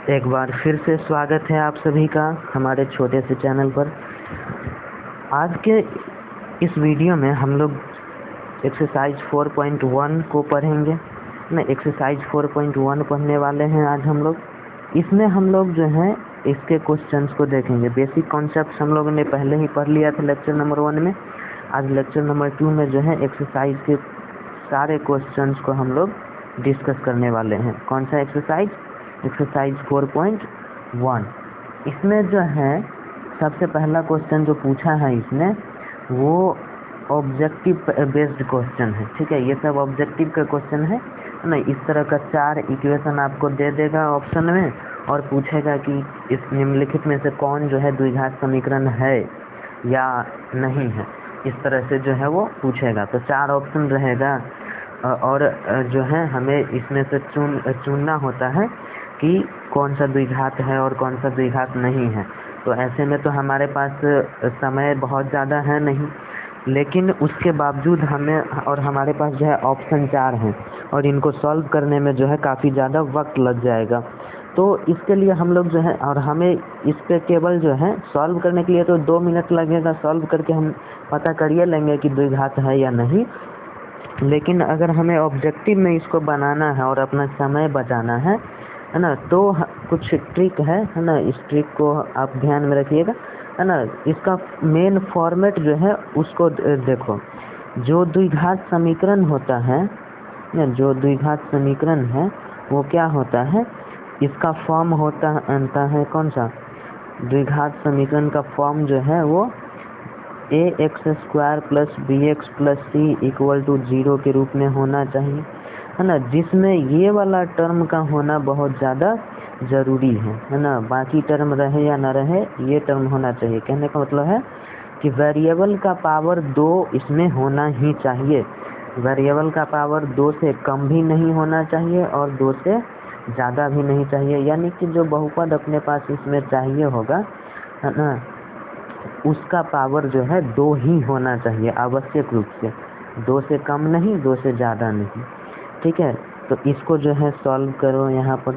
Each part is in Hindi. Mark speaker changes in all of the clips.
Speaker 1: एक बार फिर से स्वागत है आप सभी का हमारे छोटे से चैनल पर। आज के इस वीडियो में हम लोग एक्सरसाइज 4.1 को पढ़ेंगे ना। एक्सरसाइज 4.1 पढ़ने वाले हैं आज हम लोग। इसमें हम लोग जो है इसके क्वेश्चंस को देखेंगे। बेसिक कॉन्सेप्ट हम लोगों ने पहले ही पढ़ लिया था लेक्चर नंबर 1 में। आज लेक्चर नंबर 2 में जो है एक्सरसाइज के सारे क्वेश्चंस को हम लोग डिस्कस करने वाले हैं। कौन सा एक्सरसाइज 4.1। इसमें जो है सबसे पहला क्वेश्चन जो पूछा है इसमें वो ऑब्जेक्टिव बेस्ड क्वेश्चन है। ठीक है, ये सब ऑब्जेक्टिव का क्वेश्चन है ना। इस तरह का 4 इक्वेशन आपको दे देगा ऑप्शन में और पूछेगा कि इस निम्नलिखित में से कौन जो है द्विघात समीकरण है या नहीं है। इस तरह से जो है वो पूछेगा। तो 4 ऑप्शन रहेगा और जो है हमें इसमें से चुनना होता है कि कौन सा द्विघात है और कौन सा द्विघात नहीं है। तो ऐसे में तो हमारे पास समय बहुत ज़्यादा है नहीं, लेकिन उसके बावजूद हमें और हमारे पास जो है ऑप्शन 4 हैं और इनको सॉल्व करने में जो है काफ़ी ज़्यादा वक्त लग जाएगा। तो इसके लिए हम लोग जो है और हमें इस पे केवल जो है सॉल्व करने के लिए तो 2 मिनट लगेगा। सॉल्व करके हम पता करिए लेंगे कि द्विघात है या नहीं। लेकिन अगर हमें ऑब्जेक्टिव में इसको बनाना है और अपना समय बचाना है ना, तो कुछ ट्रिक है ना। इस ट्रिक को आप ध्यान में रखिएगा, है ना। इसका मेन फॉर्मेट जो है उसको देखो। जो द्विघात समीकरण होता है ना, जो द्विघात समीकरण है वो क्या होता है, इसका फॉर्म होता है कौन सा। द्विघात समीकरण का फॉर्म जो है वो ax² + bx + c = 0 के रूप में होना चाहिए, है ना। जिसमें ये वाला टर्म का होना बहुत ज़्यादा ज़रूरी है ना। बाकी टर्म रहे या ना रहे, ये टर्म होना चाहिए। कहने का मतलब है कि वेरिएबल का पावर 2 इसमें होना ही चाहिए। वेरिएबल का पावर 2 से कम भी नहीं होना चाहिए और 2 से ज़्यादा भी नहीं चाहिए। यानी कि जो बहुपद अपने पास इसमें चाहिए होगा, है ना, उसका पावर जो है 2 ही होना चाहिए आवश्यक रूप से। 2 से कम नहीं, 2 से ज़्यादा नहीं। ठीक है, तो इसको जो है सॉल्व करो। यहाँ पर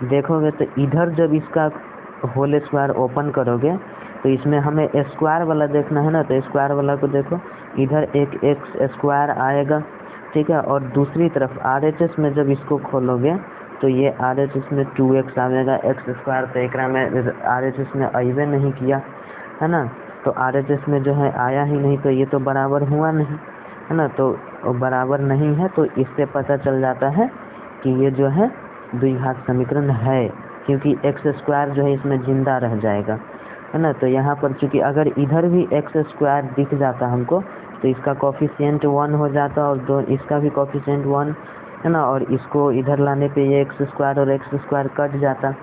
Speaker 1: देखोगे तो इधर जब इसका होल स्क्वायर ओपन करोगे तो इसमें हमें स्क्वायर वाला देखना है ना। तो स्क्वायर वाला को देखो, इधर एक x² आएगा। ठीक है, और दूसरी तरफ RHS में जब इसको खोलोगे तो ये RHS में 2x आएगा। x² तो एक में RHS में आइबे नहीं किया, है ना। तो RHS में जो है आया ही नहीं, तो ये तो बराबर हुआ नहीं, है ना। तो बराबर नहीं है, तो इससे पता चल जाता है कि ये जो है द्विघात समीकरण है, क्योंकि x² जो है इसमें जिंदा रह जाएगा, है ना। तो यहाँ पर चूंकि अगर इधर भी x² दिख जाता हमको तो इसका कोफिशिएंट 1 हो जाता और इसका भी कोफिशिएंट 1, है ना। और इसको इधर लाने पे ये x² और x² कट जाता,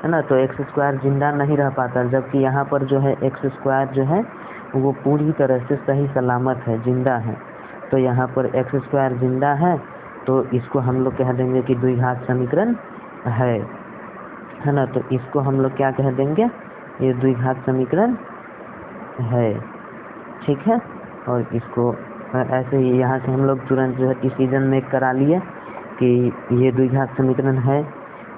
Speaker 1: है ना। तो x² जिंदा नहीं रह पाता, जबकि यहाँ पर जो है x² जो है वो पूरी तरह से सही सलामत है, जिंदा है। तो यहाँ पर x² जिंदा है, तो इसको हम लोग कह देंगे कि द्विघात समीकरण है ना। तो इसको हम लोग क्या कह देंगे, ये द्विघात समीकरण है। ठीक है, और इसको ऐसे ही यहाँ से हम लोग तुरंत जो है डिसीजन मेक करा लिए कि ये द्विघात समीकरण है।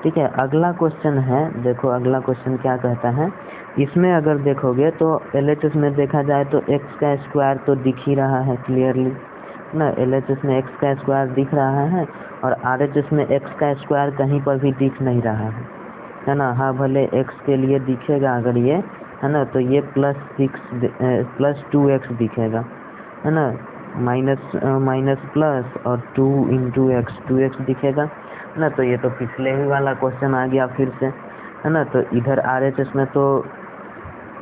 Speaker 1: ठीक है, अगला क्वेश्चन है। देखो अगला क्वेश्चन क्या कहता है। इसमें अगर देखोगे तो LHS में देखा जाए तो x² तो दिख ही रहा है क्लियरली ना। LHS में x² दिख रहा है और RHS में x² कहीं पर भी दिख नहीं रहा है ना। हाँ, भले x के लिए दिखेगा अगर ये, है ना, तो ये +6 + 2x दिखेगा, है ना। माइनस प्लस और 2 × x 2x दिखेगा ना। तो ये तो पिछले ही वाला क्वेश्चन आ गया फिर से, है ना। तो इधर RHS में तो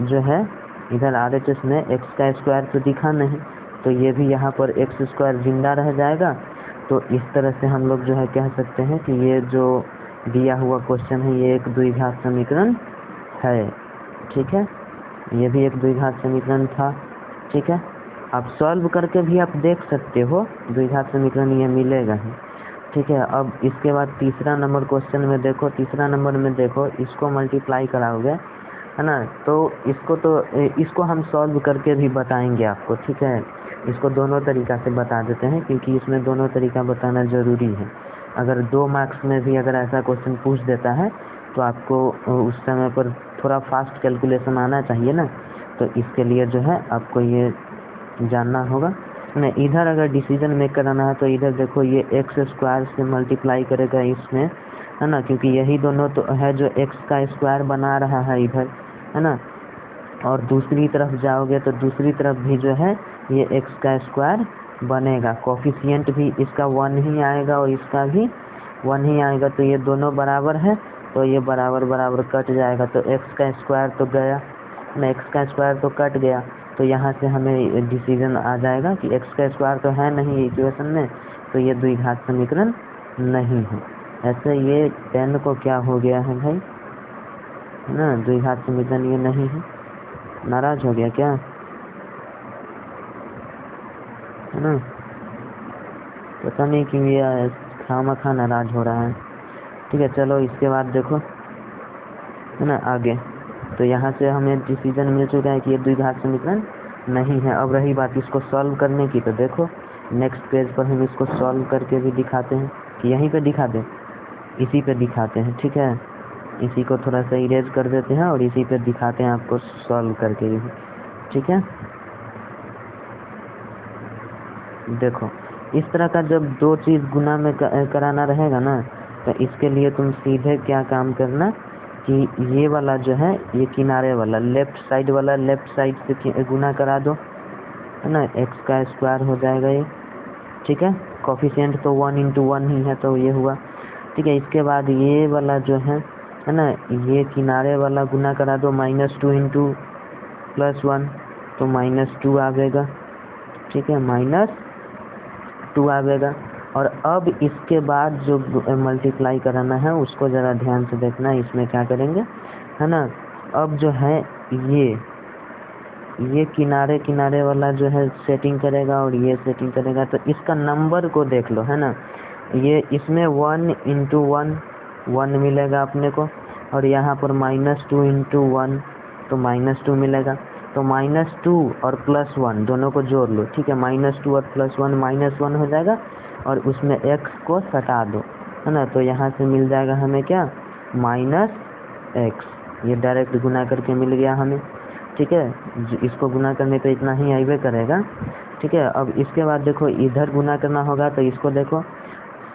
Speaker 1: जो है इधर RHS में x² तो दिखा नहीं, तो ये भी यहाँ पर x² जिंदा रह जाएगा। तो इस तरह से हम लोग जो है कह सकते हैं कि ये जो दिया हुआ क्वेश्चन है ये एक द्विघात समीकरण है। ठीक है, ये भी एक द्विघात समीकरण था। ठीक है, आप सॉल्व करके भी आप देख सकते हो, द्विघात समीकरण ये मिलेगा ही। ठीक है, अब इसके बाद तीसरा नंबर क्वेश्चन में देखो। तीसरा नंबर में देखो, इसको मल्टीप्लाई कराओगे, है ना। तो इसको हम सॉल्व करके भी बताएंगे आपको। ठीक है, इसको दोनों तरीका से बता देते हैं, क्योंकि इसमें दोनों तरीका बताना ज़रूरी है। अगर 2 मार्क्स में भी अगर ऐसा क्वेश्चन पूछ देता है तो आपको उस समय पर थोड़ा फास्ट कैलकुलेशन आना चाहिए ना, तो इसके लिए जो है आपको ये जानना होगा ना। इधर अगर डिसीजन मेक कराना है तो इधर देखो ये एक्स स्क्वायर से मल्टीप्लाई करेगा इसमें, है ना, क्योंकि यही दोनों तो है जो एक्स का स्क्वायर बना रहा है इधर, है ना। और दूसरी तरफ जाओगे तो दूसरी तरफ भी जो है ये एक्स का स्क्वायर बनेगा, कोफिशिएंट भी इसका 1 ही आएगा और इसका भी 1 ही आएगा, तो ये दोनों बराबर है, तो ये बराबर बराबर कट जाएगा, तो एक्स का स्क्वायर तो गया ना, एक्स का स्क्वायर तो कट गया, तो यहाँ से हमें डिसीजन आ जाएगा कि एक्स का स्क्वायर तो है नहीं इक्वेशन में, तो ये द्विघात समीकरण नहीं है। ऐसे ये 10 को क्या हो गया है भाई, है ना, द्विघात समीकरण ये नहीं है। नाराज हो गया क्या, है ना, पता नहीं क्यों ये खामखा नाराज हो रहा है। ठीक है, चलो इसके बाद देखो, है ना, आगे तो यहाँ से हमें डिसीजन मिल चुका है कि ये द्विघात समीकरण नहीं है। अब रही बात इसको सॉल्व करने की, तो देखो नेक्स्ट पेज पर हम इसको सॉल्व करके भी दिखाते हैं, कि यहीं पे दिखा दें, इसी पे दिखाते हैं। ठीक है, इसी को थोड़ा सा इरेज कर देते हैं और इसी पे दिखाते हैं आपको सॉल्व करके भी। ठीक है, देखो इस तरह का जब दो चीज़ गुना में कराना रहेगा ना, तो इसके लिए तुम सीधे क्या काम करना कि ये वाला जो है, ये किनारे वाला लेफ्ट साइड वाला लेफ्ट साइड से गुना करा दो, है ना, एक्स का स्क्वायर हो जाएगा ये। ठीक है, कोफिशिएंट तो 1 × 1 ही है, तो ये हुआ। ठीक है, इसके बाद ये वाला जो है ना, ये किनारे वाला गुना करा दो, -2 × +1, तो -2 आवेगा। ठीक है, -2 आवेगा। और अब इसके बाद जो मल्टीप्लाई कराना है उसको ज़रा ध्यान से देखना, इसमें क्या करेंगे, है ना। अब जो है ये किनारे किनारे वाला जो है सेटिंग करेगा और ये सेटिंग करेगा, तो इसका नंबर को देख लो, है ना। ये इसमें 1 × 1 1 मिलेगा अपने को, और यहाँ पर -2 × 1 तो -2 मिलेगा, तो -2 और +1 दोनों को जोड़ लो। ठीक है, -2 और +1 -1 हो जाएगा, और उसमें x को सटा दो, है ना, तो यहाँ से मिल जाएगा हमें क्या, -x। ये डायरेक्ट गुना करके मिल गया हमें। ठीक है, इसको गुना करने पे इतना ही आइबे करेगा। ठीक है, अब इसके बाद देखो इधर गुना करना होगा, तो इसको देखो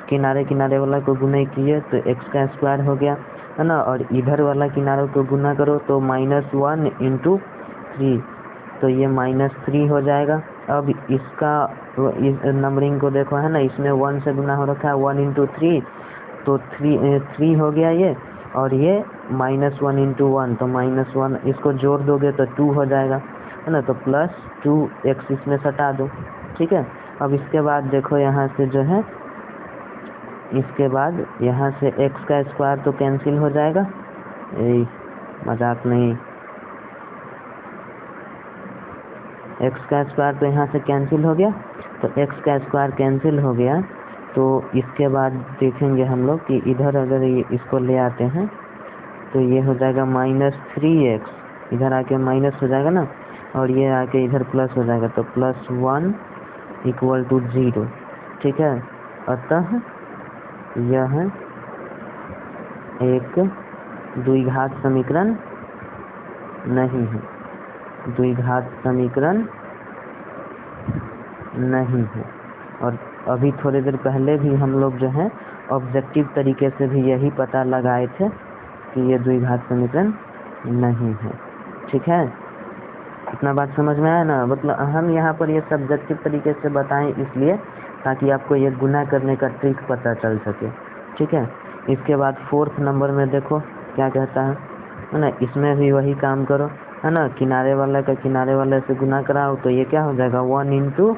Speaker 1: किनारे किनारे वाला को गुना किए तो एक्स का स्क्वायर हो गया, है ना, और इधर वाला किनारों को गुना करो तो -1 × 3, तो ये -3 हो जाएगा। अब इसका इस नंबरिंग को देखो, है ना, इसमें 1 से गुना हो रखा है, 1 × 3 तो 3 हो गया ये, और ये -1 × 1 तो -1, इसको जोड़ दोगे तो 2 हो जाएगा, है ना, तो +2x इसमें सटा दो। ठीक है, अब इसके बाद देखो यहाँ से जो है, इसके बाद यहाँ से x का स्क्वायर तो कैंसिल हो जाएगा, मजाक नहीं, x का स्क्वायर तो यहाँ से कैंसिल हो गया, तो x का स्क्वायर कैंसिल हो गया, तो इसके बाद देखेंगे हम लोग कि इधर अगर इसको ले आते हैं तो ये हो जाएगा -3x, इधर आके माइनस हो जाएगा ना, और ये आके इधर प्लस हो जाएगा, तो +1 = 0। ठीक है, अतः यह एक द्विघात समीकरण नहीं है, द्विघात समीकरण नहीं है। और अभी थोड़ी देर पहले भी हम लोग जो है ऑब्जेक्टिव तरीके से भी यही पता लगाए थे कि ये द्विघात समीकरण नहीं है। ठीक है, इतना बात समझ में आया ना। मतलब हम यहाँ पर ये सब्जेक्टिव तरीके से बताएं इसलिए ताकि आपको ये गुना करने का ट्रिक पता चल सके। ठीक है, इसके बाद 4th नंबर में देखो क्या कहता है ना, इसमें भी वही काम करो, है ना, किनारे वाला का किनारे वाले से गुना कराओ, तो ये क्या हो जाएगा 1 ×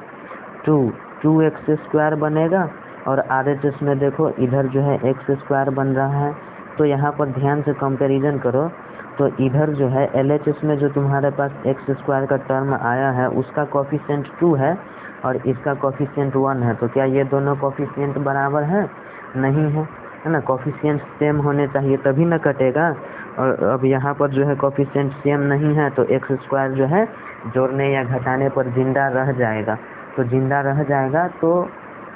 Speaker 1: 2 2x² बनेगा, और RHS में देखो इधर जो है x² बन रहा है, तो यहाँ पर ध्यान से कंपैरिजन करो, तो इधर जो है LHS में जो तुम्हारे पास x² का टर्म आया है उसका कोफिशिएंट 2 है और इसका कोफिशिएंट 1 है, तो क्या ये दोनों कोफिशिएंट बराबर हैं? नहीं है, है ना, कोफिशिएंट सेम होने चाहिए तभी न कटेगा। और अब यहाँ पर जो है कोफिशिएंट सेम नहीं है, तो x² जो है जोड़ने या घटाने पर जिंदा रह जाएगा, तो जिंदा रह जाएगा, तो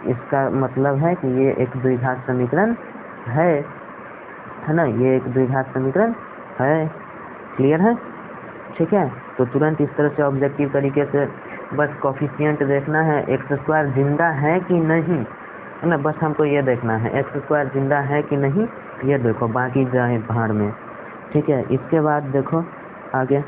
Speaker 1: इसका मतलब है कि ये एक द्विघात समीकरण है। है ना, ये एक द्विघात समीकरण है। क्लियर है? ठीक है, तो तुरंत इस तरह से ऑब्जेक्टिव तरीके से बस कोफिशिएंट देखना है, एक्स स्क्वायर जिंदा है कि नहीं, है ना, बस हमको ये देखना है एक्स स्क्वायर जिंदा है कि नहीं, ये देखो, बाकी जाए भाड़ में। ठीक है, इसके बाद देखो आगे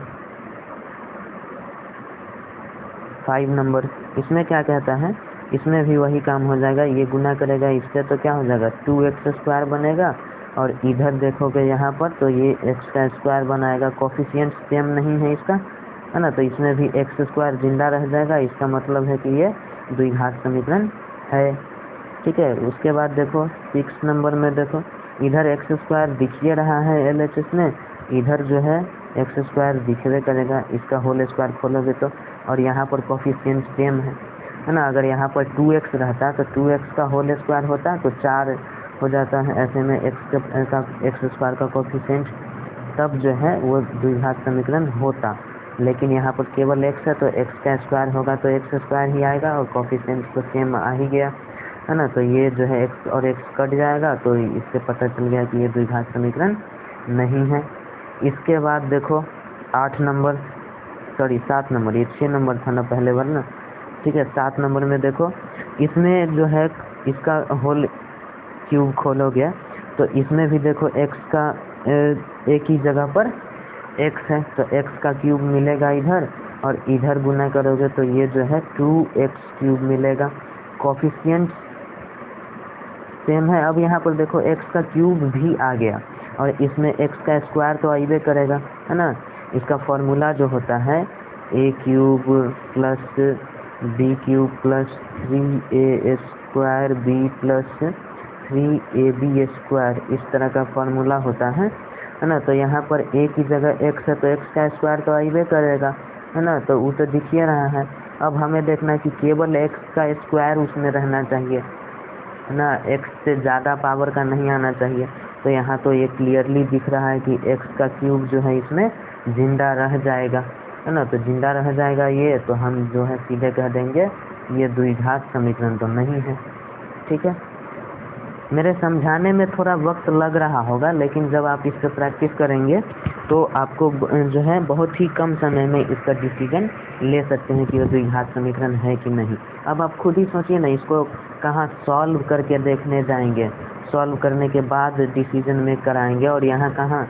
Speaker 1: 5 नंबर, इसमें क्या कहता है, इसमें भी वही काम हो जाएगा, ये गुना करेगा इससे तो क्या हो जाएगा 2x स्क्वायर बनेगा, और इधर देखोगे यहाँ पर तो ये x का स्क्वायर बनाएगा, कोफिशिएंट सेम नहीं है इसका, है ना, तो इसमें भी एक्स स्क्वायर जिंदा रह जाएगा, इसका मतलब है कि ये द्विघात समीकरण है। ठीक है, उसके बाद देखो 6 नंबर में देखो, इधर एक्स स्क्वायर दिखिए रहा है LHS में, इधर जो है एक्स स्क्वायर दिखवे करेगा, इसका होल स्क्वायर खोलोगे तो, और यहाँ पर कोफिशिएंट सेम है ना, अगर यहाँ पर 2x रहता तो 2x का होल स्क्वायर होता तो 4 हो जाता है, ऐसे में एक्स स्क्वायर का कोफिशिएंट तब जो है वो द्विघात समीकरण होता, लेकिन यहाँ पर केवल x है तो x का स्क्वायर होगा तो x स्क्वायर ही आएगा, और कोफिशिएंट तो सेम आ ही गया, है ना, तो ये जो है x और x कट जाएगा, तो इससे पता चल गया कि ये द्विघात समीकरण नहीं है। इसके बाद देखो 7 नंबर, ये 6 नंबर था ना पहले वाला, ठीक है, 7 नंबर में देखो, इसमें जो है इसका होल क्यूब खोलोगे तो इसमें भी देखो x का एक ही जगह पर x है, तो x का क्यूब मिलेगा इधर, और इधर गुना करोगे तो ये जो है 2x क्यूब मिलेगा, कोफिशिएंट सेम है। अब यहाँ पर देखो x का क्यूब भी आ गया, और इसमें x का स्क्वायर तो आइबे करेगा, है ना, इसका फॉर्मूला जो होता है a cube plus b cube plus 3a square b plus 3ab square, इस तरह का फॉर्मूला होता है ना, तो यहाँ पर a की जगह x है तो x का स्क्वायर तो आइबे करेगा, है ना, तो वो तो दिख ही रहा है। अब हमें देखना है कि केवल x का स्क्वायर उसमें रहना चाहिए, है ना, x से ज़्यादा पावर का नहीं आना चाहिए, तो यहाँ तो ये क्लियरली दिख रहा है कि x का क्यूब जो है इसमें जिंदा रह जाएगा, है ना, तो जिंदा रह जाएगा ये, तो हम जो है सीधे कह देंगे ये द्विघात समीकरण तो नहीं है। ठीक है, मेरे समझाने में थोड़ा वक्त लग रहा होगा, लेकिन जब आप इससे प्रैक्टिस करेंगे तो आपको जो है बहुत ही कम समय में इसका डिसीजन ले सकते हैं कि वो द्विघात समीकरण है कि नहीं। अब आप खुद ही सोचिए ना, इसको कहाँ सॉल्व करके देखने जाएंगे, सॉल्व करने के बाद डिसीजन मेक कराएंगे, और यहाँ कहाँ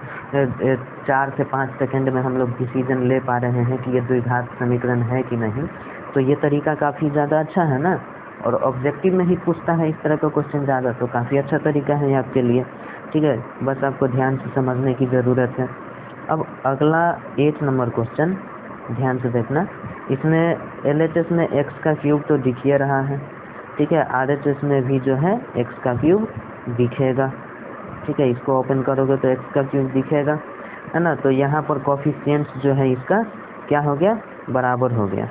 Speaker 1: 4 से 5 सेकंड में हम लोग डिसीजन ले पा रहे हैं कि ये द्विघात समीकरण है कि नहीं। तो ये तरीका काफ़ी ज़्यादा अच्छा है ना, और ऑब्जेक्टिव में ही पूछता है इस तरह का क्वेश्चन ज़्यादा, तो काफ़ी अच्छा तरीका है आपके लिए। ठीक है, बस आपको ध्यान से समझने की ज़रूरत है। अब अगला 8 नंबर क्वेश्चन ध्यान से देखना, इसमें LHS में x का क्यूब तो दिख ही रहा है, ठीक है, RHS में भी जो है x का क्यूब दिखेगा। ठीक है, इसको ओपन करोगे तो x का क्यूब दिखेगा, है ना, तो यहाँ पर कोफिशिएंट्स जो है इसका क्या हो गया, बराबर हो गया,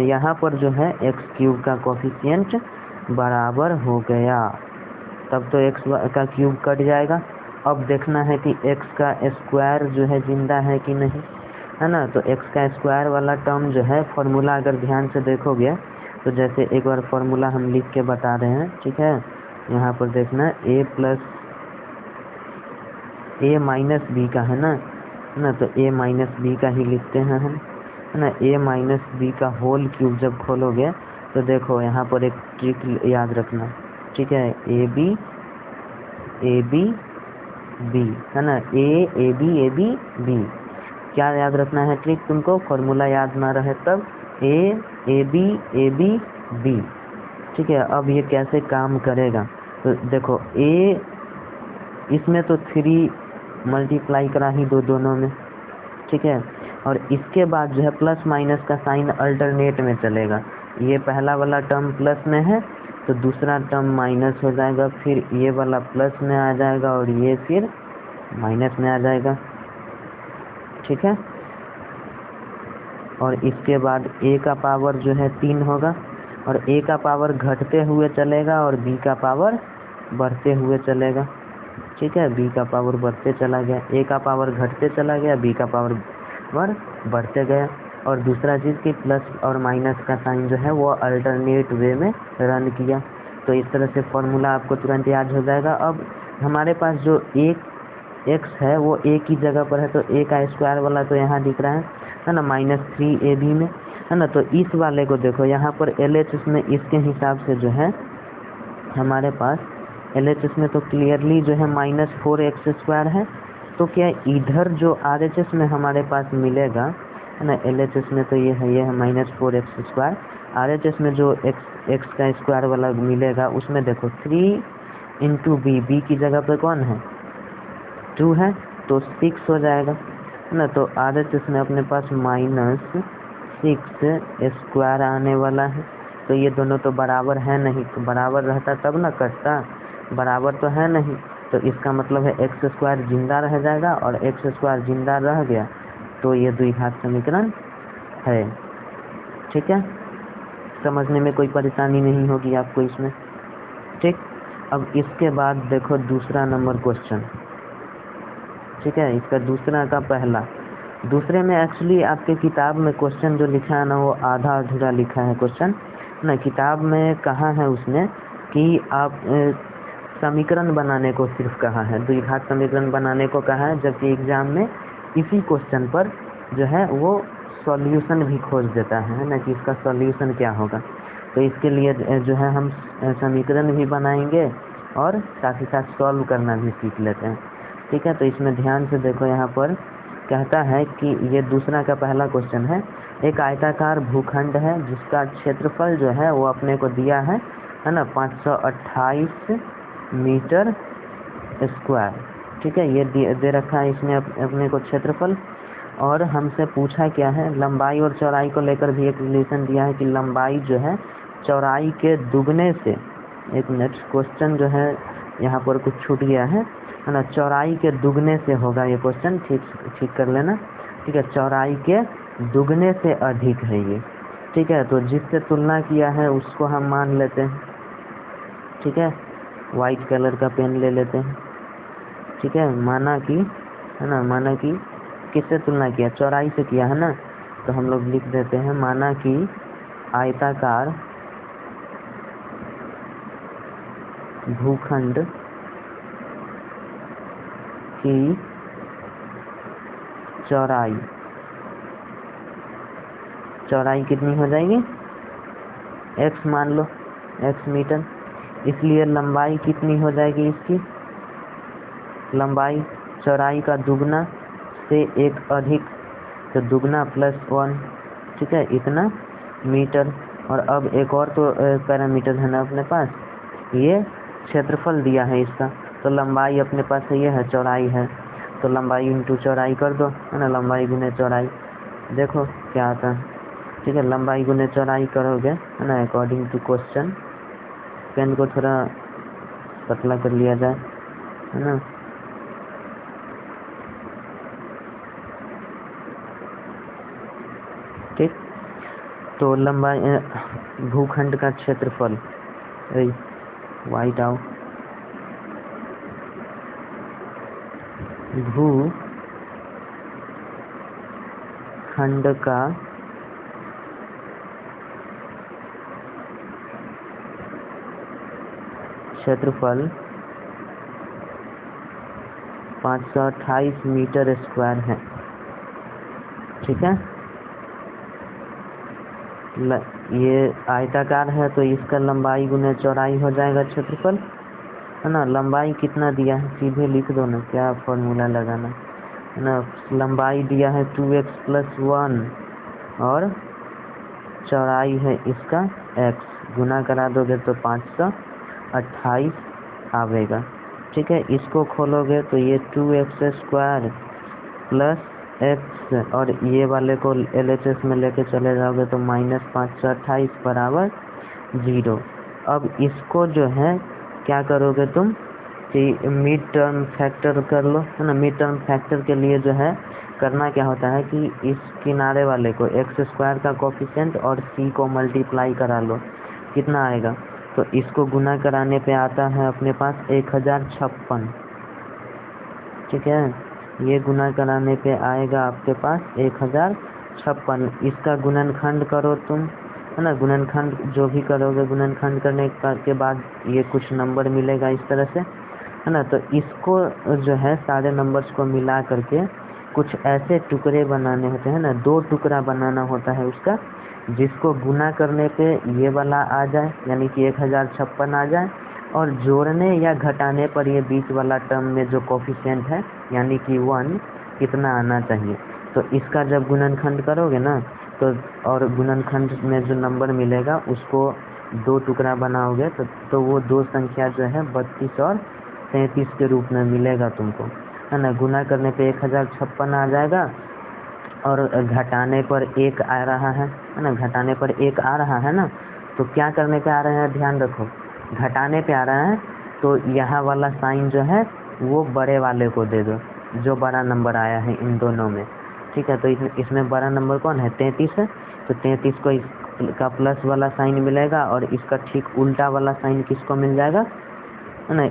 Speaker 1: यहाँ पर जो है x क्यूब का कोफिशिएंट बराबर हो गया, तब तो x का क्यूब कट जाएगा। अब देखना है कि x का स्क्वायर जो है जिंदा है कि नहीं, है ना, तो x का स्क्वायर वाला टर्म जो है फॉर्मूला अगर ध्यान से देखोगे तो जैसे एक बार फॉर्मूला हम लिख के बता रहे हैं, ठीक है, यहाँ पर देखना a plus a minus B का है ना, तो a माइनस बी का ही लिखते हैं हम, है ना, a माइनस बी का होल क्यूब जब खोलोगे तो देखो यहाँ पर एक ट्रिक याद रखना, ठीक है, ए बी बी, है ना, ए बी बी, क्या याद रखना है ट्रिक तुमको, फॉर्मूला याद ना रहे तब ए बी बी। ठीक है, अब ये कैसे काम करेगा, तो देखो a इसमें तो 3 मल्टीप्लाई करा ही दो दोनों में, ठीक है, और इसके बाद जो है प्लस माइनस का साइन अल्टरनेट में चलेगा, ये पहला वाला टर्म प्लस में है तो दूसरा टर्म माइनस हो जाएगा, फिर ये वाला प्लस में आ जाएगा और ये फिर माइनस में आ जाएगा। ठीक है, और इसके बाद a का पावर जो है 3 होगा, और a का पावर घटते हुए चलेगा और b का पावर बढ़ते हुए चलेगा। ठीक है, b का पावर बढ़ते चला गया, a का पावर घटते चला गया, b का पावर बढ़ते गया, और दूसरा चीज़ कि प्लस और माइनस का साइन जो है वो अल्टरनेट वे में रन किया, तो इस तरह से फॉर्मूला आपको तुरंत याद हो जाएगा। अब हमारे पास जो एक एक्स है वो एक ही जगह पर है, तो ए का स्क्वायर वाला तो यहाँ दिख रहा है ना, -3ab में, है ना। तो इस वाले को देखो यहाँ पर LHS में इसके हिसाब से जो है हमारे पास LHS में तो क्लियरली जो है -4x² है। तो क्या इधर जो RHS में हमारे पास मिलेगा, है ना, LHS में तो ये है -4x², RHS में जो x का स्क्वायर वाला मिलेगा उसमें देखो 3 × b की जगह पे कौन है 2 है, तो 6 हो जाएगा, है ना। तो RHS में अपने पास -6² आने वाला है। तो ये दोनों तो बराबर है नहीं, तो बराबर रहता तब ना कटता, बराबर तो है नहीं, तो इसका मतलब है x² जिंदा रह जाएगा, और x² जिंदा रह गया तो ये द्विघात समीकरण है। ठीक है, समझने में कोई परेशानी नहीं होगी आपको इसमें। ठीक, अब इसके बाद देखो दूसरा नंबर क्वेश्चन। ठीक है, इसका दूसरा का पहला, दूसरे में एक्चुअली आपके किताब में क्वेश्चन जो लिखा है ना वो आधा अधूरा लिखा है क्वेश्चन ना। किताब में कहा है उसने कि आप समीकरण बनाने को सिर्फ कहा है, द्विघात समीकरण बनाने को कहा है, जबकि एग्जाम में इसी क्वेश्चन पर जो है वो सॉल्यूशन भी खोज देता है ना, कि इसका सॉल्यूशन क्या होगा। तो इसके लिए जो है हम समीकरण भी बनाएंगे और साथ ही साथ सॉल्व करना भी सीख लेते हैं। ठीक है, तो इसमें ध्यान से देखो, यहाँ पर कहता है कि ये दूसरा का पहला क्वेश्चन है। एक आयताकार भूखंड है जिसका क्षेत्रफल जो है वो अपने को दिया है ना 528 मीटर स्क्वायर। ठीक है, ये दे रखा है इसमें अपने को क्षेत्रफल, और हमसे पूछा क्या है, लंबाई और चौड़ाई को लेकर भी एक रिलेशन दिया है कि लंबाई जो है चौड़ाई के दुगने से, एक मिनट क्वेश्चन जो है यहाँ पर कुछ छूट गया है ना, चौड़ाई के दुगने से होगा ये क्वेश्चन, ठीक कर लेना। ठीक है, चौड़ाई के दुगने से अधिक है ये। ठीक है, तो जिससे तुलना किया है उसको हम मान लेते हैं। ठीक है, वाइट कलर का पेन ले लेते हैं। ठीक है, माना कि, है ना, माना कि किससे तुलना किया, चौड़ाई से किया है ना, तो हम लोग लिख देते हैं, माना कि आयताकार भूखंड की चौड़ाई कितनी हो जाएगी, x मान लो, x मीटर, इसलिए लंबाई कितनी हो जाएगी इसकी, लंबाई चौड़ाई का दुगना से एक अधिक, तो दुगना +1। ठीक है, इतना मीटर। और अब एक और तो पैरामीटर है ना अपने पास, ये क्षेत्रफल दिया है इसका, तो लंबाई अपने पास ये है, चौड़ाई है, तो लंबाई × चौड़ाई कर दो, है ना, लंबाई × चौड़ाई, देखो क्या आता है। ठीक है, लंबाई × चौड़ाई करोगे, है ना, अकॉर्डिंग टू क्वेश्चन, पेन को थोड़ा पतला कर लिया जाए, है ना। ठीक, तो लंबाई भूखंड का क्षेत्रफल, वाइट आओ, भूखंड का क्षेत्रफल 528 मीटर स्क्वायर है। ठीक है, ये आयताकार है तो इसका लंबाई × चौड़ाई हो जाएगा क्षेत्रफल, है ना। लंबाई कितना दिया है सीधे लिख दो ना, क्या फॉर्मूला लगाना, है ना। लंबाई दिया है 2x + 1 और चौड़ाई है इसका x, गुना करा दोगे तो 528 आवेगा। ठीक है, इसको खोलोगे तो ये 2x² + x, और ये वाले को LHS में लेके चले जाओगे तो -528 बराबर 0। अब इसको जो है क्या करोगे तुम कि मिड टर्म फैक्टर कर लो, है ना। मिड टर्म फैक्टर के लिए जो है करना क्या होता है कि इस किनारे वाले को x² का कोफिशिएंट और c को मल्टीप्लाई करा लो, कितना आएगा, तो इसको गुना कराने पे आता है अपने पास 1056। ठीक है, ये गुना कराने पे आएगा आपके पास 1056। इसका गुणनखंड करो तुम, है ना, गुणनखंड जो भी करोगे, गुणनखंड करने के बाद ये कुछ नंबर मिलेगा इस तरह से, है ना। तो इसको जो है सारे नंबर्स को मिला करके कुछ ऐसे टुकड़े बनाने होते हैं ना, 2 टुकड़ा बनाना होता है उसका, जिसको गुना करने पे ये वाला आ जाए यानी कि 1056 आ जाए, और जोड़ने या घटाने पर ये बीच वाला टर्म में जो कोफिशिएंट है यानी कि 1 कितना आना चाहिए। तो इसका जब गुणनखंड करोगे ना तो और गुणनखंड में जो नंबर मिलेगा उसको 2 टुकड़ा बनाओगे तो वो 2 संख्या जो है 32 और 33 के रूप में मिलेगा तुमको, है ना। गुना करने पे 1056 आ जाएगा और घटाने पर 1 आ रहा है ना, घटाने पर 1 आ रहा है ना। तो क्या करने पे आ रहे हैं, ध्यान रखो, घटाने पे आ रहा है तो यहाँ वाला साइन जो है वो बड़े वाले को दे दो, जो बड़ा नंबर आया है इन दोनों में, ठीक है। तो इसमें बड़ा नंबर कौन है, 33 है। तो 33 को इसका प्लस वाला साइन मिलेगा और इसका ठीक उल्टा वाला साइन किसको मिल जाएगा, है ना,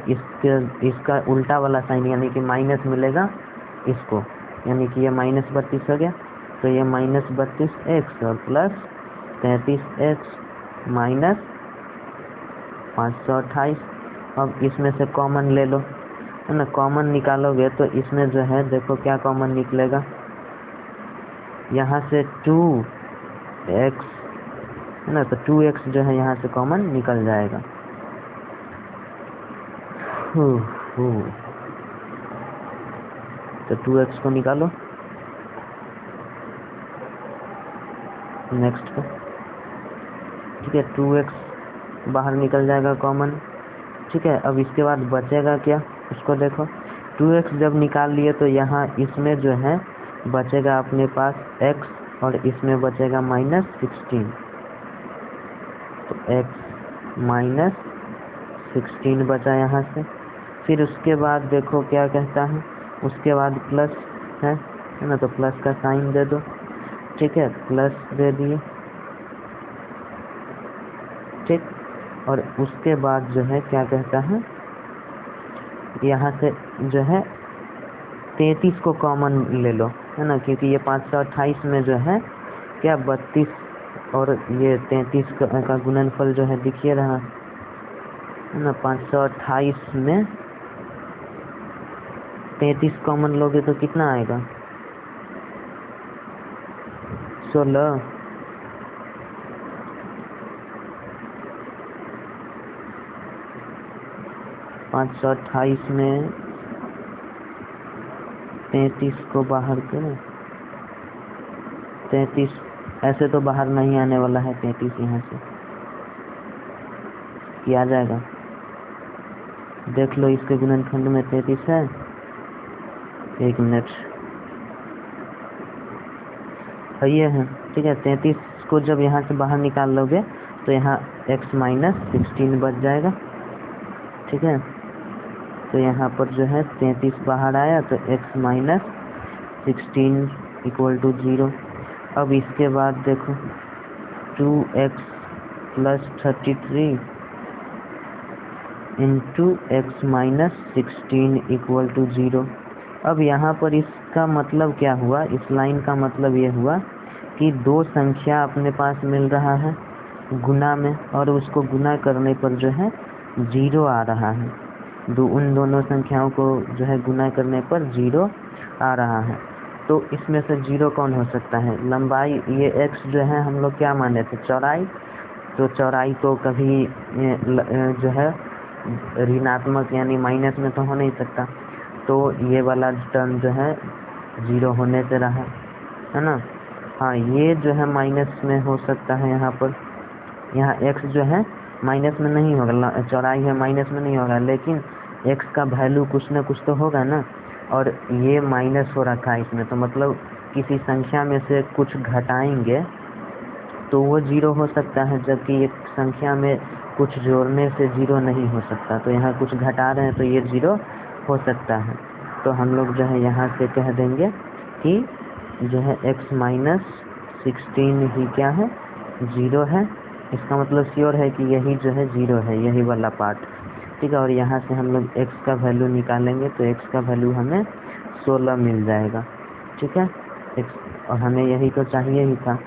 Speaker 1: इसका उल्टा वाला साइन यानी कि माइनस मिलेगा इसको, यानी कि ये -32 हो गया। तो ये -32x और प्लस 33x माइनस 528। अब इसमें से कॉमन ले लो, है ना। कॉमन निकालोगे तो इसमें जो है देखो क्या कॉमन निकलेगा, यहाँ से 2x, है ना। तो 2x जो है यहाँ से कॉमन निकल जाएगा। तो 2x को निकालो नेक्स्ट पे, ठीक है। 2x बाहर निकल जाएगा कॉमन, ठीक है। अब इसके बाद बचेगा क्या, उसको देखो। 2x जब निकाल लिए तो यहाँ इसमें जो है बचेगा अपने पास x और इसमें बचेगा -16। तो x -16 बचा यहाँ से। फिर उसके बाद देखो क्या कहता है, उसके बाद प्लस है ना, तो प्लस का साइन दे दो, ठीक है। प्लस दे दिए, ठीक। और उसके बाद जो है क्या कहता है, यहाँ से जो है 33 को कॉमन ले लो, है ना, क्योंकि ये 528 में जो है क्या 32 और ये 33 का गुणनफल जो है दिखिए रहा है ना। 528 में 33 कॉमन लोगे तो कितना आएगा, 16। 528 में 33 को बाहर करें, 33 ऐसे तो बाहर नहीं आने वाला है, 33 यहाँ से क्या आ जाएगा, देख लो इसके गुणनखंड में 33 है। 1 मिनट, ये है, ठीक है। 33 को जब यहाँ से बाहर निकाल लोगे तो यहाँ x -16 बच जाएगा, ठीक है। तो यहाँ पर जो है 33 बाहर आया तो x -16 = 0। अब इसके बाद देखो 2x + 33 × x -16 = 0। अब यहाँ पर इसका मतलब क्या हुआ, इस लाइन का मतलब ये हुआ कि 2 संख्या अपने पास मिल रहा है गुना में और उसको गुना करने पर जो है 0 आ रहा है। उन दोनों संख्याओं को जो है गुना करने पर 0 आ रहा है। तो इसमें से 0 कौन हो सकता है, लंबाई, ये x जो है हम लोग क्या माने थे, चौड़ाई। तो चौड़ाई तो कभी जो है ऋणात्मक यानी माइनस में तो हो नहीं सकता, तो ये वाला टर्म जो है 0 होने से रहा, है ना। हाँ, ये जो है माइनस में हो सकता है, यहाँ पर यहाँ x जो है माइनस में नहीं होगा, चौड़ाई है माइनस में नहीं होगा, लेकिन x का वैल्यू कुछ ना कुछ तो होगा ना, और ये माइनस हो रखा है इसमें, तो मतलब किसी संख्या में से कुछ घटाएंगे तो वो 0 हो सकता है, जबकि एक संख्या में कुछ जोड़ने से 0 नहीं हो सकता। तो यहाँ कुछ घटा रहे हैं तो ये 0 हो सकता है। तो हम लोग जो है यहाँ से कह देंगे कि जो है x -16 ही क्या है, 0 है। इसका मतलब श्योर है कि यही जो है 0 है, यही वाला पार्ट, ठीक है। और यहाँ से हम लोग x का वैल्यू निकालेंगे तो x का वैल्यू हमें 16 मिल जाएगा, ठीक है। x, और हमें यही तो चाहिए ही था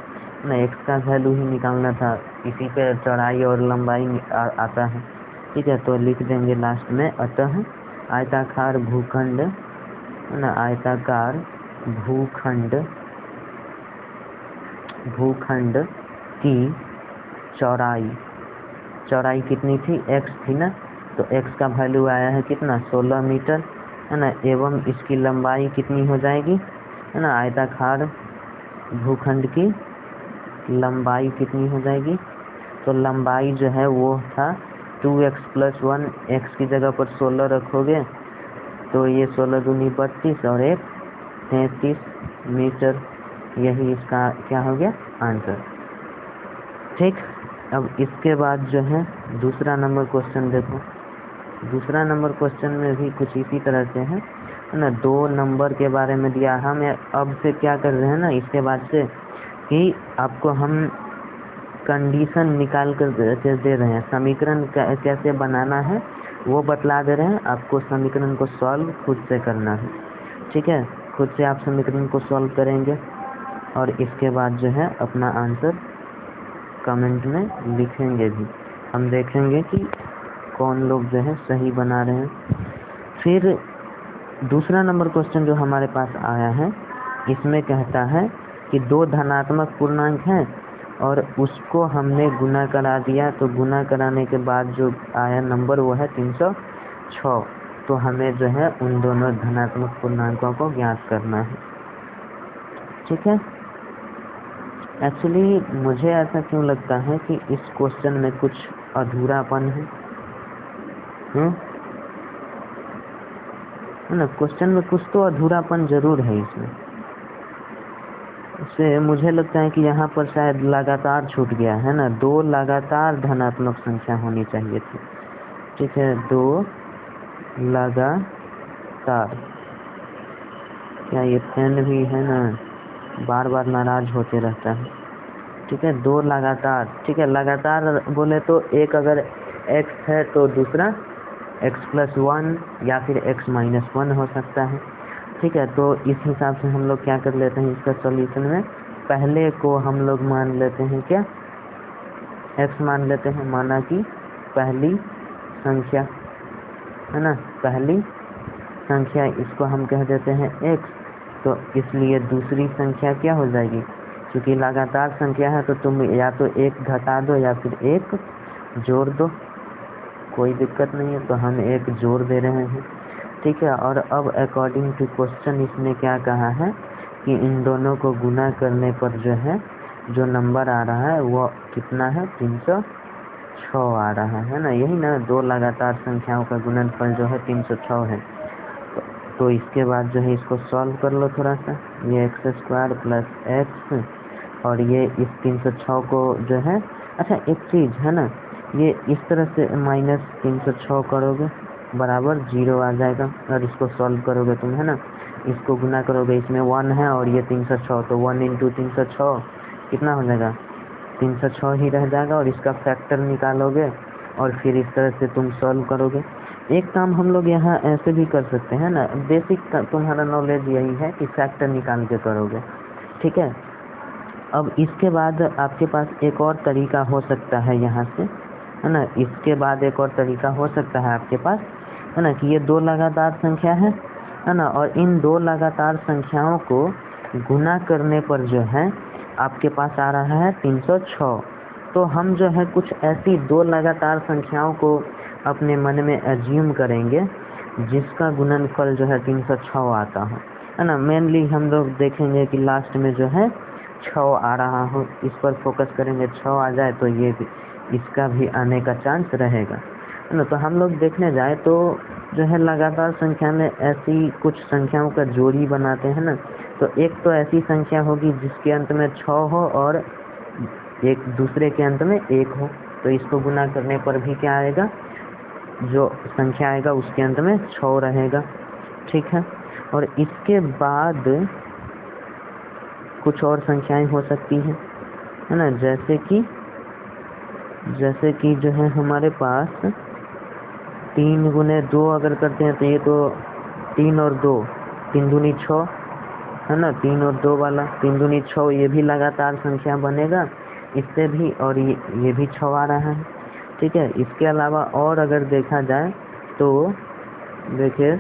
Speaker 1: ना, x का वैल्यू ही निकालना था, इसी पे चौड़ाई और लंबाई आता है, ठीक है। तो लिख देंगे लास्ट में, अतः आयताकार भूखंड है ना, आयताकार भूखंड की चौड़ाई कितनी थी, x थी ना, तो x का वैल्यू आया है कितना, 16 मीटर है ना, एवं इसकी लंबाई कितनी हो जाएगी है ना, आयताकार भूखंड की लंबाई कितनी हो जाएगी, तो लंबाई जो है वो था 2x + 1, x की जगह पर 16 रखोगे तो ये 16 दूनी 32 और 1 33 मीटर, यही इसका क्या हो गया आंसर। ठीक, अब इसके बाद जो है दूसरा नंबर क्वेश्चन देखो। दूसरा नंबर क्वेश्चन में भी कुछ इसी तरह से है ना, 2 नंबर के बारे में दिया। हम अब से क्या कर रहे हैं ना, इसके बाद से कि आपको हम कंडीशन निकाल कर दे रहे हैं, समीकरण कैसे बनाना है वो बतला दे रहे हैं, आपको समीकरण को सॉल्व खुद से करना है। ठीक है, खुद से आप समीकरण को सॉल्व करेंगे और इसके बाद जो है अपना आंसर कमेंट में लिखेंगे भी, हम देखेंगे कि कौन लोग जो है सही बना रहे हैं। फिर दूसरा नंबर क्वेश्चन जो हमारे पास आया है, इसमें कहता है कि 2 धनात्मक पूर्णांक हैं और उसको हमने गुना करा दिया, तो गुना कराने के बाद जो आया नंबर वो है 306, तो हमें जो है उन दोनों धनात्मक पूर्णांकों को ज्ञात करना है। ठीक है, एक्चुअली मुझे ऐसा क्यों लगता है कि इस क्वेश्चन में कुछ अधूरापन है ना, क्वेश्चन में कुछ तो अधूरापन जरूर है इसमें से मुझे लगता है कि यहाँ पर शायद लगातार छूट गया है ना, 2 लगातार धनात्मक संख्या होनी चाहिए थी। ठीक है, 2 लगातार, क्या ये पेन भी है ना, बार बार नाराज होते रहता है। ठीक है, 2 लगातार, ठीक है, लगातार बोले तो एक अगर x है तो दूसरा x + 1 या फिर x - 1 हो सकता है। ठीक है, तो इस हिसाब से हम लोग क्या कर लेते हैं, इसका सॉल्यूशन में पहले को हम लोग मान लेते हैं क्या, x मान लेते हैं, माना कि पहली संख्या है ना, पहली संख्या इसको हम कह देते हैं x, तो इसलिए दूसरी संख्या क्या हो जाएगी, क्योंकि लगातार संख्या है तो तुम या तो 1 घटा दो या फिर 1 जोड़ दो, कोई दिक्कत नहीं है, तो हम 1 जोड़ दे रहे हैं। ठीक है, और अब अकॉर्डिंग टू क्वेश्चन इसने क्या कहा है कि इन दोनों को गुना करने पर जो है जो नंबर आ रहा है वो कितना है, 306 आ रहा है ना, यही ना, 2 लगातार संख्याओं का गुणनफल जो है 306 है। तो इसके बाद जो है इसको सॉल्व कर लो थोड़ा सा, ये x² + x और ये इस 306 को जो है, अच्छा एक चीज़ है ना, ये इस तरह से -306 करोगे बराबर 0 आ जाएगा, और इसको सॉल्व करोगे तुम है ना, इसको गुना करोगे, इसमें 1 है और ये 306, तो 1 × 306 कितना हो जाएगा, 306 ही रह जाएगा, और इसका फैक्टर निकालोगे और फिर इस तरह से तुम सॉल्व करोगे। एक काम हम लोग यहाँ ऐसे भी कर सकते हैं ना, बेसिक तुम्हारा नॉलेज यही है कि फैक्टर निकाल के करोगे। ठीक है, अब इसके बाद आपके पास एक और तरीका हो सकता है यहाँ से, है ना, इसके बाद एक और तरीका हो सकता है आपके पास, है ना, कि ये 2 लगातार संख्या है ना, और इन 2 लगातार संख्याओं को गुना करने पर जो है आपके पास आ रहा है 306, तो हम जो है कुछ ऐसी 2 लगातार संख्याओं को अपने मन में एज्यूम करेंगे जिसका गुणनफल जो है 306 आता हो, है ना, मेनली हम लोग देखेंगे कि लास्ट में जो है 6 आ रहा हो, इस पर फोकस करेंगे, 6 आ जाए तो ये भी, इसका भी आने का चांस रहेगा, है ना। तो हम लोग देखने जाए तो जो है लगातार संख्या में ऐसी कुछ संख्याओं का जोड़ी बनाते हैं ना, तो एक तो ऐसी संख्या होगी जिसके अंत में 6 हो और एक दूसरे के अंत में 1 हो, तो इसको गुना करने पर भी क्या आएगा, जो संख्या आएगा उसके अंत में 6 रहेगा। ठीक है, और इसके बाद कुछ और संख्याएं हो सकती हैं, है ना, जैसे कि जो है हमारे पास 3 × 2 अगर करते हैं तो ये तो 3 और 2, 3 दूनी 6 है ना, 3 और 2 वाला 3 दूनी 6, ये भी लगातार संख्या बनेगा इससे भी, और ये भी 6 आ रहा है। ठीक है, इसके अलावा और अगर देखा जाए तो देखिए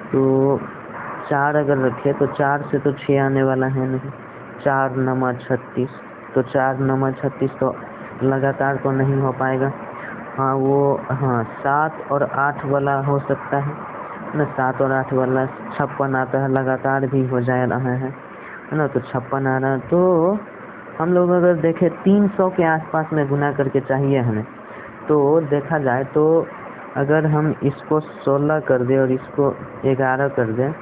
Speaker 1: तो 4 अगर रखे तो 4 से तो 6 आने वाला है नहीं, 4 नमा 36, तो 4 नमा 36 तो लगातार तो नहीं हो पाएगा। हाँ वो, हाँ 7 और 8 वाला हो सकता है ना, 7 और 8 वाला 56 आता है, लगातार भी हो जा रहा है ना, तो 56 आ रहा है। तो हम लोग अगर देखें 300 के आसपास में गुना करके चाहिए हमें, तो देखा जाए तो अगर हम इसको 16 कर दें और इसको 11 कर दें,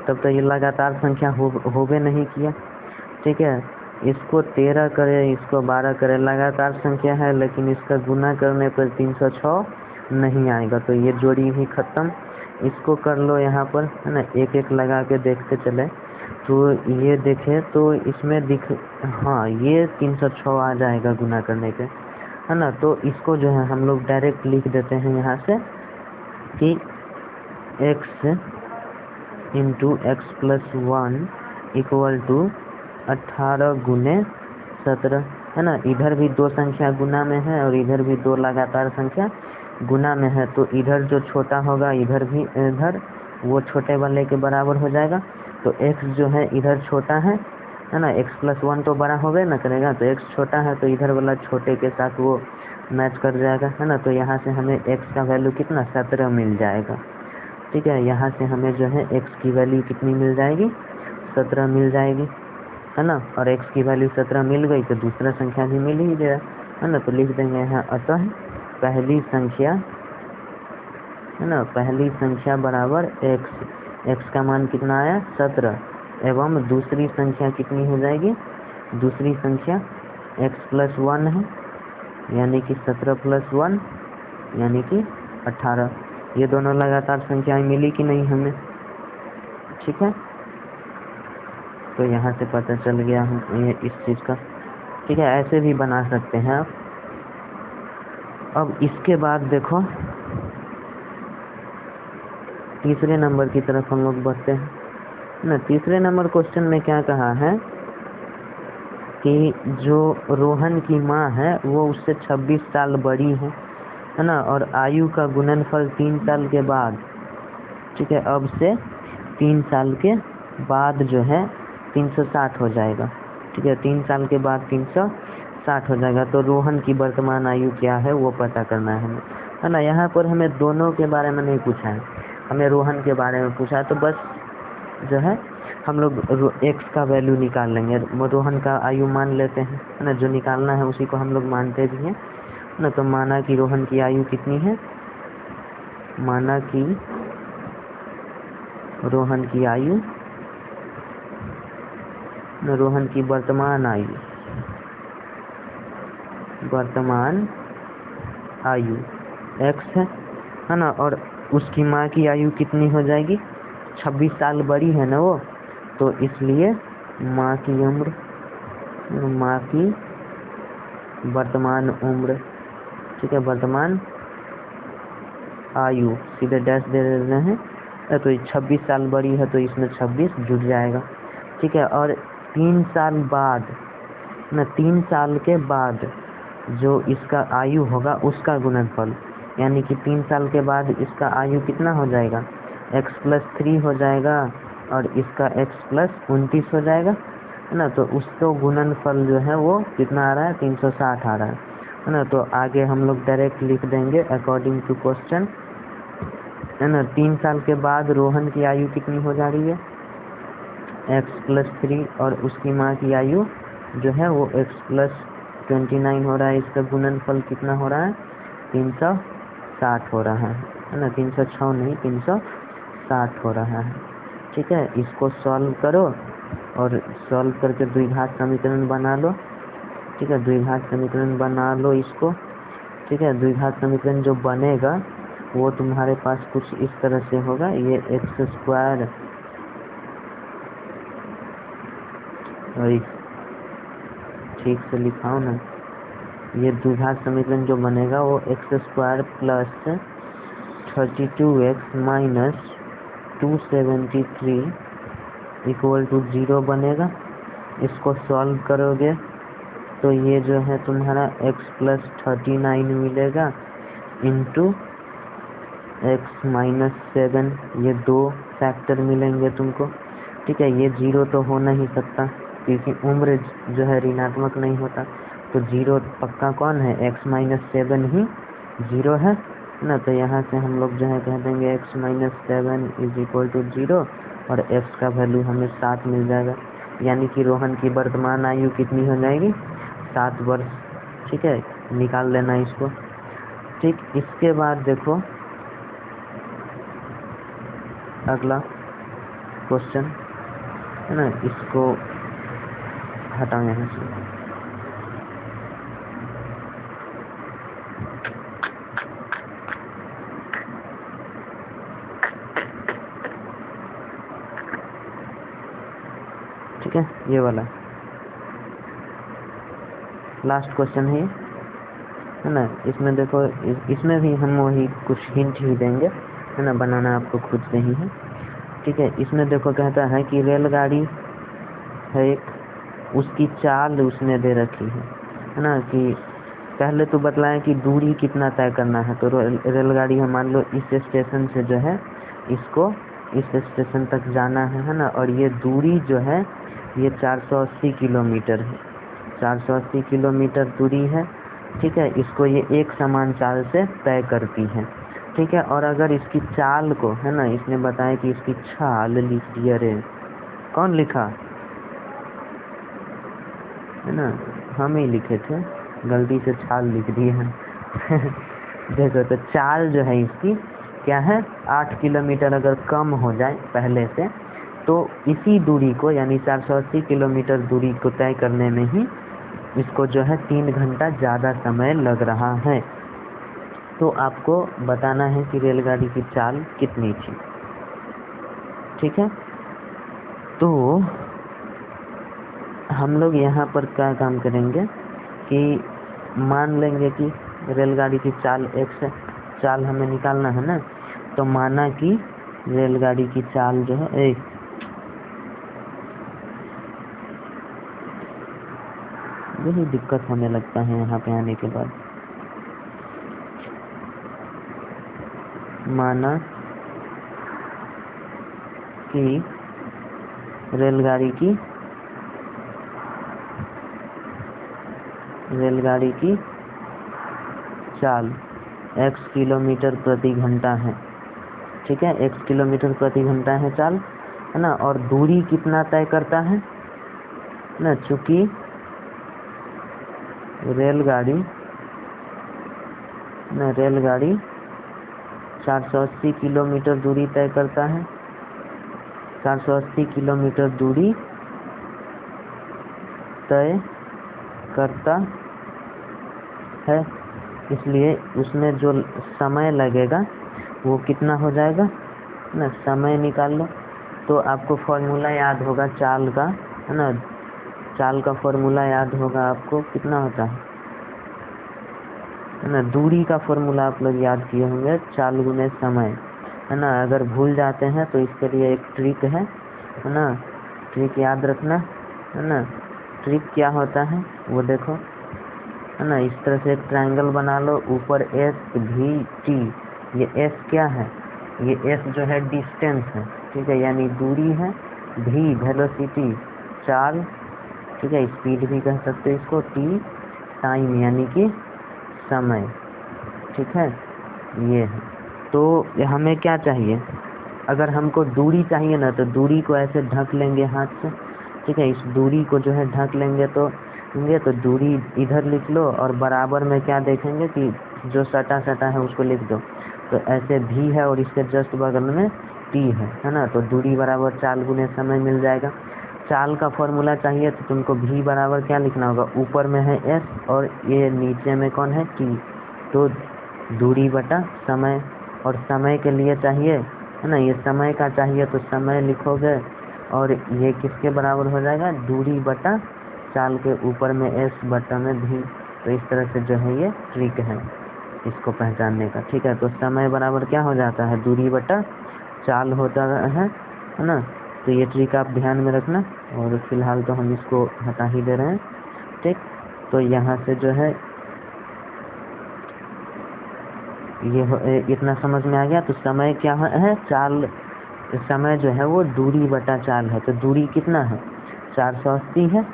Speaker 1: तब तो ये लगातार संख्या होबे नहीं किया। ठीक है, इसको 13 करें, इसको 12 करें, लगातार संख्या है, लेकिन इसका गुना करने पर 306 नहीं आएगा, तो ये जोड़ी भी खत्म। इसको कर लो यहाँ पर, है ना, एक एक लगा के देखते चले। तो ये देखें तो इसमें हाँ ये 306 आ जाएगा गुना करने पे, है ना। तो इसको जो है हम लोग डायरेक्ट लिख देते हैं यहाँ से कि x into X plus 1 equal to 18 गुने 17, है ना। इधर भी 2 संख्या गुना में है और इधर भी 2 लगातार संख्या गुना में है, तो इधर जो छोटा होगा इधर भी, इधर वो छोटे वाले के बराबर हो जाएगा। तो x जो है इधर छोटा है ना, x प्लस 1 तो बड़ा हो गया ना करेगा, तो x छोटा है तो इधर वाला छोटे के साथ वो मैच कर जाएगा, है ना। तो यहाँ से हमें x का वैल्यू कितना 17 मिल जाएगा। ठीक है, यहाँ से हमें जो है x की वैल्यू कितनी मिल जाएगी, 17 मिल जाएगी, है ना। और x की वैल्यू 17 मिल गई तो दूसरा संख्या भी मिल ही गया, है ना। तो लिख देंगे यहाँ, अतः पहली संख्या, है ना, पहली संख्या बराबर x का मान कितना आया 17, एवं दूसरी संख्या कितनी हो जाएगी, दूसरी संख्या x प्लस 1 है, यानी कि 17 प्लस 1 यानी कि 18। ये दोनों लगातार संख्याएं मिली कि नहीं हमें, ठीक है। तो यहाँ से पता चल गया हम ये इस चीज़ का, ठीक है। ऐसे भी बना सकते हैं आप। अब इसके बाद देखो तीसरे नंबर की तरफ हम लोग बढ़ते हैं ना। तीसरे नंबर क्वेश्चन में क्या कहा है कि जो रोहन की माँ है वो उससे 26 साल बड़ी है ना, और आयु का गुणनफल 3 साल के बाद, ठीक है, अब से 3 साल के बाद जो है 360 हो जाएगा। ठीक है, 3 साल के बाद 360 हो जाएगा। तो रोहन की वर्तमान आयु क्या है वो पता करना है हमें, है ना। यहाँ पर हमें दोनों के बारे में नहीं पूछा है, हमें रोहन के बारे में पूछा है। तो बस जो है हम लोग x का वैल्यू निकाल लेंगे, रोहन का आयु मान लेते हैं, है ना। जो निकालना है उसी को हम लोग मानते भी हैं ना। तो माना कि रोहन की आयु कितनी है, माना कि रोहन की आयु, रोहन की वर्तमान आयु, वर्तमान आयु x है ना, और उसकी माँ की आयु कितनी हो जाएगी, 26 साल बड़ी है ना वो, तो इसलिए माँ की उम्र, माँ की वर्तमान उम्र, ठीक है, वर्तमान आयु सीधे डैश दे देते हैं। तो 26 साल बड़ी है तो इसमें 26 जुड़ जाएगा, ठीक है। और 3 साल बाद ना, 3 साल के बाद जो इसका आयु होगा उसका गुणनफल, यानी कि 3 साल के बाद इसका आयु कितना हो जाएगा, x प्लस 3 हो जाएगा और इसका x प्लस 29 हो जाएगा, है ना। तो उसको गुणनफल जो है वो कितना आ रहा है, 360 आ रहा है ना। तो आगे हम लोग डायरेक्ट लिख देंगे अकॉर्डिंग टू क्वेश्चन, है ना। 3 साल के बाद रोहन की आयु कितनी हो जा रही है, x प्लस 3, और उसकी माँ की आयु जो है वो x प्लस 29 हो रहा है। इसका गुणनफल कितना हो रहा है, 360 हो रहा है ना, 306 नहीं 360 हो रहा है, ठीक है। इसको सॉल्व करो और सॉल्व करके द्विघात समीकरण बना लो, ठीक है। द्विघात समीकरण बना लो इसको, ठीक है। द्विघात समीकरण जो बनेगा वो तुम्हारे पास कुछ इस तरह से होगा, ये एक्स स्क्वायर, ठीक से लिखाओ ना, ये द्विघात समीकरण जो बनेगा वो X square plus 32x minus 273 equal to 0 बनेगा। इसको सॉल्व करोगे तो ये जो है तुम्हारा x प्लस 39 मिलेगा इंटू x माइनस 7, ये 2 फैक्टर मिलेंगे तुमको। ठीक है, ये 0 तो हो नहीं सकता क्योंकि उम्र जो है ऋणात्मक नहीं होता, तो 0 पक्का कौन है, x माइनस 7 ही 0 है ना। तो यहाँ से हम लोग जो है कह देंगे x minus 7 is equal to 0 और x का वैल्यू हमें 7 मिल जाएगा, यानी कि रोहन की वर्तमान आयु कितनी हो जाएगी, 7 वर्ष। ठीक है, निकाल लेना इसको। ठीक, इसके बाद देखो अगला क्वेश्चन है ना, इसको हटाओ यहाँ से। ठीक है, ये वाला लास्ट क्वेश्चन है ना। इसमें देखो, इसमें भी हम वही कुछ हिंट ही देंगे है ना, बनाना आपको खुद से ही है। ठीक है, इसमें देखो कहता है कि रेलगाड़ी है एक, उसकी चाल उसने दे रखी है ना, कि पहले तो बतलाएं कि दूरी कितना तय करना है। तो रेलगाड़ी है, मान लो इस स्टेशन से जो है इसको इस स्टेशन तक जाना है ना, और ये दूरी जो है ये 480 किलोमीटर है, 480 किलोमीटर दूरी है। ठीक है, इसको ये एक समान चाल से तय करती है। ठीक है, और अगर इसकी चाल को है ना, इसने बताया कि इसकी चाल लिख दिया रे, कौन लिखा है ना, हम ही लिखे थे, गलती से चाल लिख दिए हैं। देखो तो चाल जो है इसकी क्या है, 8 किलोमीटर अगर कम हो जाए पहले से, तो इसी दूरी को यानी 480 किलोमीटर दूरी को तय करने में ही इसको जो है 3 घंटा ज़्यादा समय लग रहा है। तो आपको बताना है कि रेलगाड़ी की चाल कितनी थी। ठीक है, तो हम लोग यहाँ पर क्या काम करेंगे कि मान लेंगे कि रेलगाड़ी की चाल x है, चाल हमें निकालना है ना। तो माना कि रेलगाड़ी की चाल जो है यही दिक्कत होने लगता है यहाँ पे आने के बाद। माना कि रेलगाड़ी की चाल x किलोमीटर प्रति घंटा है। ठीक है, x किलोमीटर प्रति घंटा है चाल है ना, और दूरी कितना तय करता है ना, चूंकि रेलगाड़ी 480 किलोमीटर दूरी तय करता है, 480 किलोमीटर दूरी तय करता है, इसलिए उसमें जो समय लगेगा वो कितना हो जाएगा ना, समय निकाल लो। तो आपको फॉर्मूला याद होगा चाल का है ना, चाल का फॉर्मूला याद होगा आपको, कितना होता है ना, दूरी का फॉर्मूला आप लोग याद किए होंगे, चाल गुने समय है ना। अगर भूल जाते हैं तो इसके लिए एक ट्रिक है ना, ट्रिक याद रखना है ना। ट्रिक क्या होता है वो देखो है ना, इस तरह से एक ट्रायंगल बना लो, ऊपर एस भी टी, ये एस क्या है, ये एस जो है डिस्टेंस है। ठीक है, यानी दूरी है, भी वेलोसिटी चाल, ठीक है, स्पीड भी कह सकते हैं इसको, टी टाइम यानी कि समय। ठीक है, ये है। तो हमें क्या चाहिए, अगर हमको दूरी चाहिए ना, तो दूरी को ऐसे ढक लेंगे हाथ से। ठीक है, इस दूरी को जो है ढक लेंगे, तो दूरी इधर लिख लो, और बराबर में क्या देखेंगे कि जो सटा सटा है उसको लिख दो। तो ऐसे भी है और इसके जस्ट बगल में टी है ना। तो दूरी बराबर चाल गुने समय मिल जाएगा। चाल का फॉर्मूला चाहिए तो तुमको भी बराबर क्या लिखना होगा, ऊपर में है एस और ये नीचे में कौन है, टी। तो दूरी बटा समय, और समय के लिए चाहिए है ना, ये समय का चाहिए तो समय लिखोगे, और ये किसके बराबर हो जाएगा, दूरी बटा चाल के ऊपर में एस बटा में भी। तो इस तरह से जो है ये ट्रिक है इसको पहचानने का। ठीक है, तो समय बराबर क्या हो जाता है, दूरी बटा चाल होता है ना। तो ये ट्रिक आप ध्यान में रखना, और फिलहाल तो हम इसको हटा ही दे रहे हैं। ठीक, तो यहाँ से जो है इतना समझ में आ गया। तो समय क्या है, चाल, समय जो है वो दूरी बटा चाल है। तो दूरी कितना है, 480 है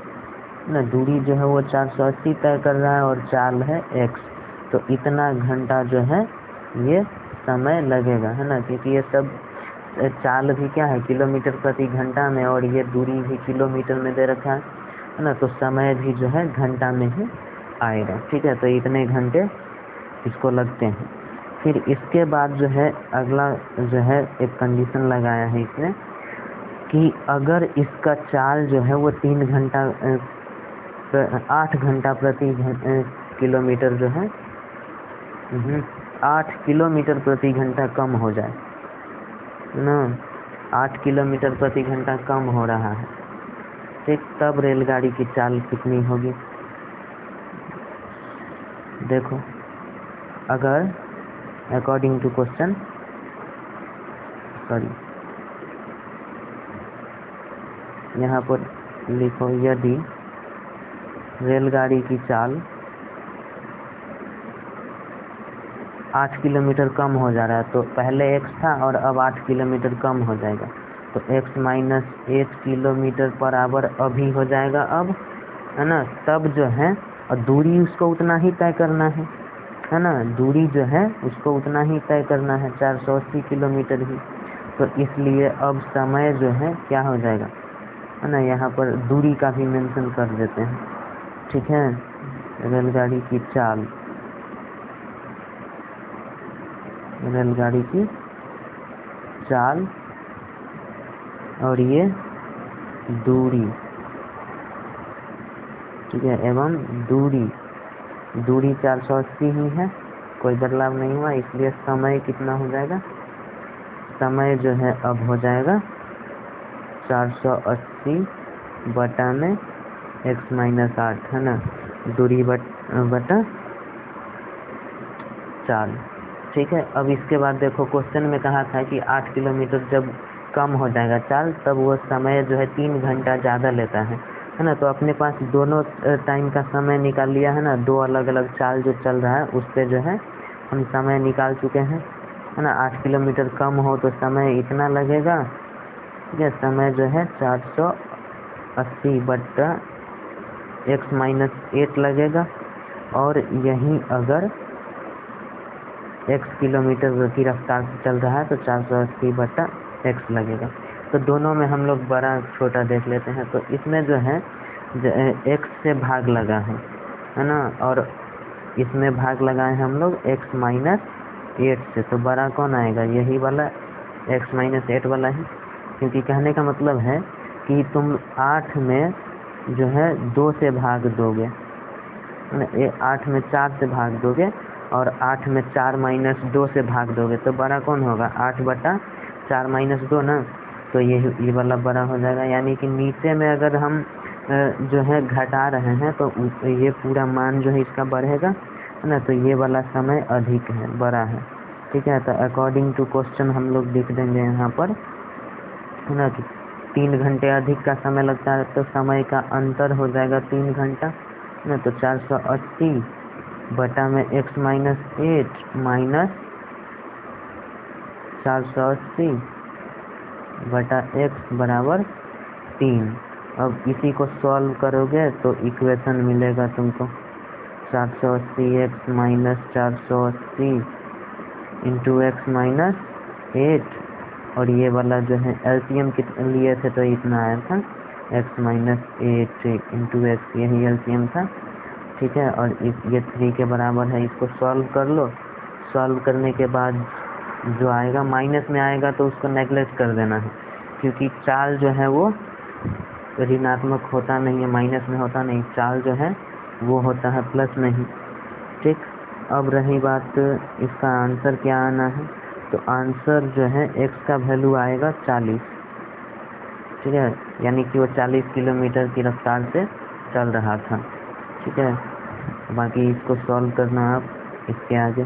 Speaker 1: ना, दूरी जो है वो 480 तय कर रहा है और चाल है x। तो इतना घंटा जो है ये समय लगेगा, है ना, क्योंकि ये सब चाल भी क्या है, किलोमीटर प्रति घंटा में, और ये दूरी भी किलोमीटर में दे रखा है ना, तो समय भी जो है घंटा में ही आएगा। ठीक है, तो इतने घंटे इसको लगते हैं। फिर इसके बाद जो है अगला जो है एक कंडीशन लगाया है इसने कि अगर इसका चाल जो है वो 8 घंटा प्रति किलोमीटर जो है 8 किलोमीटर प्रति घंटा कम हो जाए ना, 8 किलोमीटर प्रति घंटा कम हो रहा है, ठीक, तब रेलगाड़ी की चाल कितनी होगी। देखो, अगर अकॉर्डिंग टू क्वेश्चन, सॉरी यहाँ पर लिखो, यदि रेलगाड़ी की चाल 8 किलोमीटर कम हो जा रहा है, तो पहले x था और अब 8 किलोमीटर कम हो जाएगा, तो x minus 8 kilometre per hour अभी हो जाएगा अब, है ना। तब जो है, और दूरी उसको उतना ही तय करना है ना, दूरी जो है उसको उतना ही तय करना है, 480 किलोमीटर ही। तो इसलिए अब समय जो है क्या हो जाएगा, है ना, यहाँ पर दूरी का भी मेंशन कर देते हैं। ठीक है, रेलगाड़ी की चाल, रेलगाड़ी की चाल और ये दूरी, ठीक है, एवं दूरी 480 ही है, कोई बदलाव नहीं हुआ, इसलिए समय कितना हो जाएगा, समय जो है अब हो जाएगा 480 बटा में x माइनस 8, है ना, दूरी बटा चाल। ठीक है, अब इसके बाद देखो क्वेश्चन में कहा था कि 8 किलोमीटर जब कम हो जाएगा चाल, तब वो समय जो है 3 घंटा ज़्यादा लेता है ना। तो अपने पास दोनों टाइम का समय निकाल लिया है ना, दो अलग अलग चाल जो चल रहा है उस पर जो है हम समय निकाल चुके हैं, है ना। 8 किलोमीटर कम हो तो समय इतना लगेगा, ठीक है, समय जो है 480 बटा x माइनस 8 लगेगा, और यहीं अगर x किलोमीटर की रफ्तार से चल रहा है तो 480 बटा x लगेगा। तो दोनों में हम लोग बड़ा छोटा देख लेते हैं। तो इसमें जो है x से भाग लगा है ना, और इसमें भाग लगाए हम लोग x माइनस 8 से, तो बड़ा कौन आएगा, यही वाला x माइनस 8 वाला ही, क्योंकि कहने का मतलब है कि तुम 8 में जो है 2 से भाग दोगे, 8 में 4 से भाग दोगे, और 8 में 4 माइनस 2 से भाग दोगे, तो बड़ा कौन होगा, 8 बटा 4 माइनस 2 ना, तो ये वाला बड़ा हो जाएगा। यानी कि नीचे में अगर हम जो है घटा रहे हैं तो ये पूरा मान जो है इसका बढ़ेगा, है ना, तो ये वाला समय अधिक है, बड़ा है। ठीक है, तो अकॉर्डिंग टू क्वेश्चन हम लोग लिख देंगे यहाँ पर, है ना, कि 3 घंटे अधिक का समय लगता है, तो समय का अंतर हो जाएगा 3 घंटा, है ना। तो 480 बटा में x माइनस 8 माइनस 480 बटा x बराबर 3। अब इसी को सॉल्व करोगे तो इक्वेशन मिलेगा तुमको, 480x minus 480 into x minus 8, और ये वाला जो है एलसीएम कितना लिए थे तो इतना आया था, x माइनस 8 इंटू एक्स, यही एलसीएम था। ठीक है, और ये 3 के बराबर है, इसको सॉल्व कर लो। सॉल्व करने के बाद जो आएगा माइनस में आएगा तो उसको नेगलेक्ट कर देना है, क्योंकि चाल जो है वो ऋणात्मक होता नहीं है, माइनस में होता नहीं, चाल जो है वो होता है प्लस में ही। ठीक, अब रही बात इसका आंसर क्या आना है, तो आंसर जो है x का वैल्यू आएगा 40। ठीक है, यानी कि वो 40 किलोमीटर की रफ्तार से चल रहा था। ठीक है, बाकी इसको सॉल्व करना आप इसके आगे।